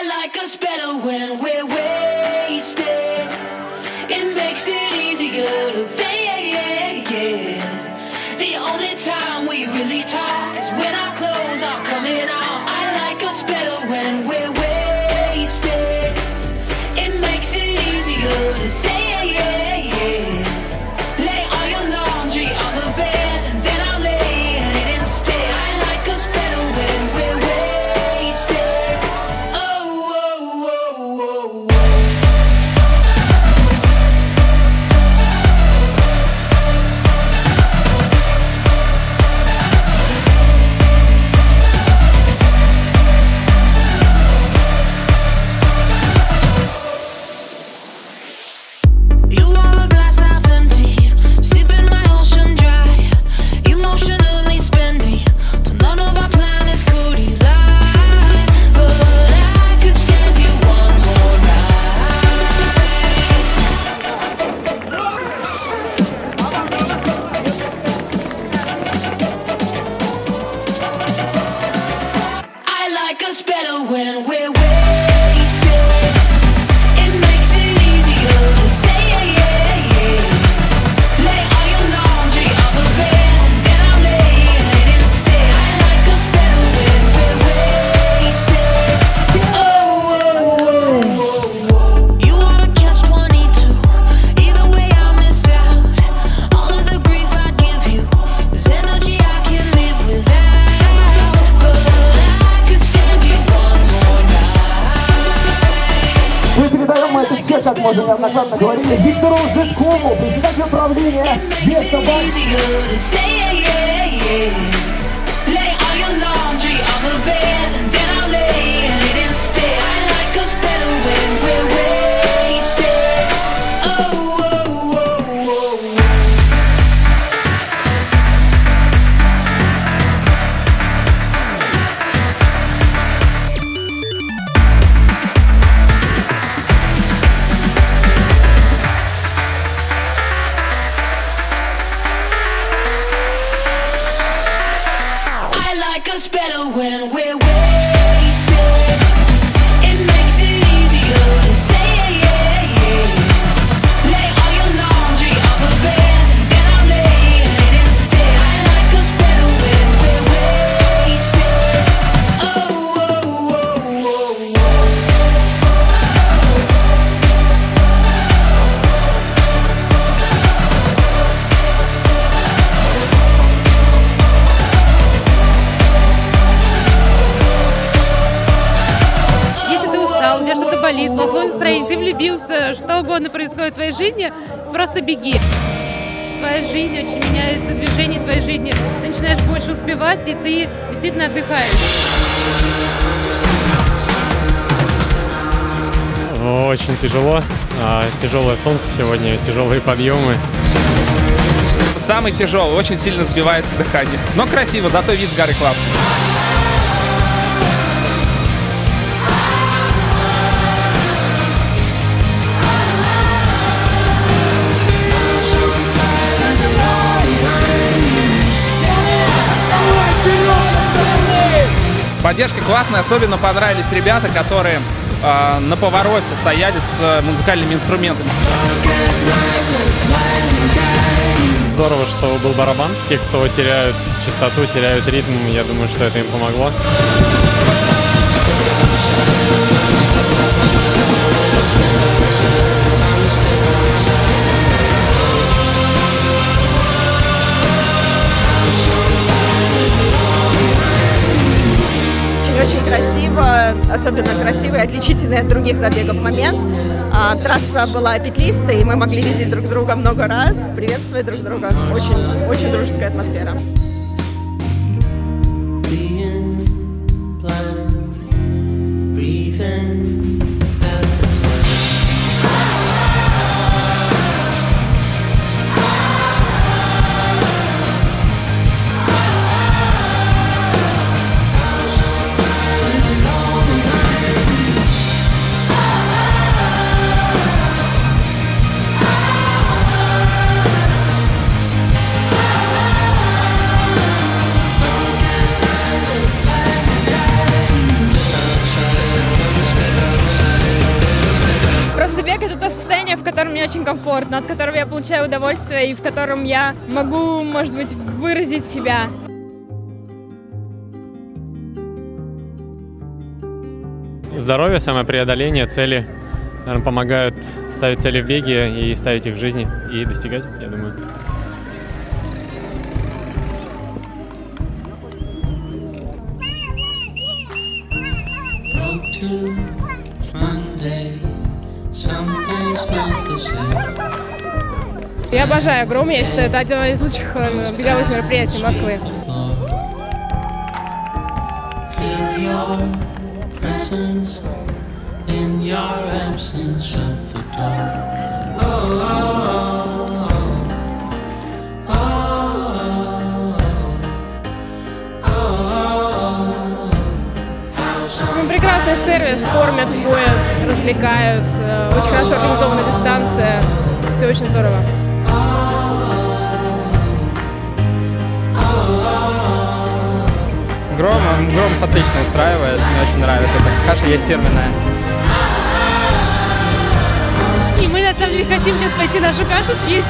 I like us better when we're wasted. It makes it easier to fade. The only time we really talk is when our clothes are coming off. I like us better when we're wasted. It makes it easier to say. Lay all your laundry on the bed and then I'll lay in it instead. I like us better when we're wasted. Oh, oh, oh, oh, better when we're wasted. It makes it easier to say. Lay all your laundry on the bed and then I'll lay in it instead. I like us better when we're wasted. Oh, oh, oh, oh. You wanna catch 22. Either way I'll miss out. All of the grief I'd give you is energy I can live without. Мы передаем это все, как мы уже неоднократно говорили, Виктору Житкову, председателю правления Вестабанк. Us better when we're wasted. It makes it easier to say. Lay all your laundry on the bed and then I'll lay in it instead. I like us better when we're wasted. Oh, oh, oh, у тебя что-то болит, плохое настроение, ты влюбился, что угодно происходит в твоей жизни, просто беги. Твоя жизнь очень меняется, движение твоей жизни. Ты начинаешь больше успевать, и ты действительно отдыхаешь. Очень тяжело. Тяжелое солнце сегодня, тяжелые подъемы. Самый тяжелый, очень сильно сбивается дыхание. Но красиво, зато вид с горы классный. Поддержка классная, особенно понравились ребята, которые на повороте стояли с музыкальными инструментами. Здорово, что был барабан. Те, кто теряют частоту, теряют ритм, я думаю, что это им помогло. Очень красиво, особенно красивый и отличительный от других забегов момент. Трасса была петлистой, и мы могли видеть друг друга много раз, приветствовать друг друга. Очень дружеская атмосфера. мне очень комфортно, от которого я получаю удовольствие и в котором я могу, может быть, выразить себя. Здоровье, самопреодоление, цели, наверное, помогают ставить цели в беге и ставить их в жизни и достигать, я думаю. Я обожаю Гром, я считаю, это одно из лучших беговых мероприятий Москвы. Прекрасный сервис, кормят, поят, развлекают, очень хорошо организована дистанция, все очень здорово. Гром отлично устраивает, мне очень нравится, так каша есть фирменная. И мы на самом деле хотим сейчас пойти нашу кашу съесть.